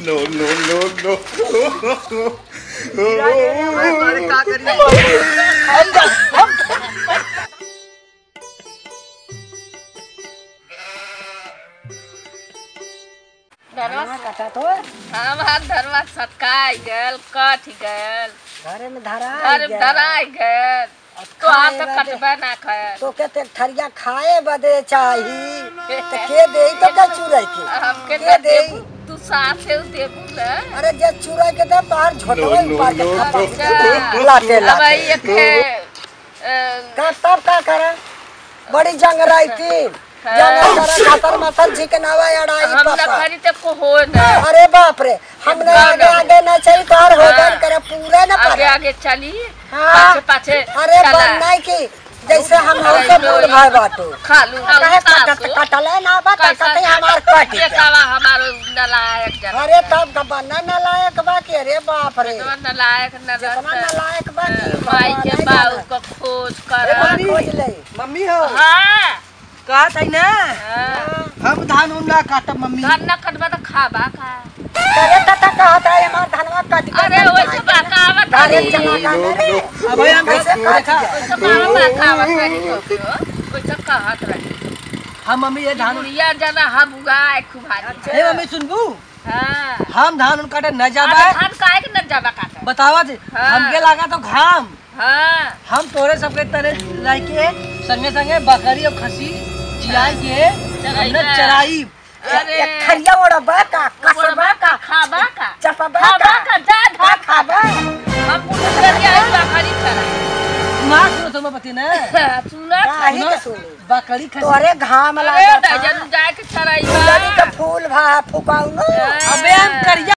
नो नो नो नो क्या करिए धरवा कटा तो हमार धरवा सटकाई गल कट गल घरे में धरा धराई गल तो आप तो कटबे ना खाए तो के ते थरिया खाए बदे चाही तो के देई तो के चुराई के हमके के देई तू साथ से देबू ना अरे जे चुराई के दे बाहर झोटवे ऊपर के अच्छा। लाते अब लाते ये के का तब का करे बड़ी जंग रही थी जंग करा खातर मसल जी के नावा अड़ाई हम ना पापा खरी ते को हो ना अरे बाप रे हमने आगे आगे ना चल कार हो गन करे पूरा ना आगे पारे आगे चली हाँ। पाछे पाछे अरे बनना की जैसे हम के बूढ़ भाई बाटो खा लू कहे कटले ना बा कते हमार कट ये कावा हमारो नलायक जन अरे तब का बनना ना लायक बा के अरे बाप रे नलायक जितना ना लायक बा की माई के बाऊ को खोज कर खोज ले मम्मी हो हां कहत है ना हम धान उन ना काटब मम्मी धान न कटबा त खाबा का अरे तता कहत है हमार धनवा कट के अरे वैसे बाकावत अरे चला का रे अब हम कैसे देखा वैसे बाकावत करी तो वैसे कहत रही हम मम्मी ये धान दुनिया जना हम उगाए खुबारी हे मम्मी सुनबू हां हम धान उन काटे न जाबा अरे धान काहे के न जाबा काटे बतावत हमके लागा तो घाम हां हम तोरे सबके तरह लाई के संगे संगे बकरी और खसी जियाई के हमने चराई अरे खरिया ओड़ा बा का कसबा का खाबा का चपबा खाबा का जा का खाबा हम पुलिस करिया है बकरी चरा मां सुनो तुम पति ने सुना काहे के सुनी बकरी खसी तोरे घाम अरे लागत जन जाए के चराई जड़ी के फूल भा फुकाऊ न अबे हम करिया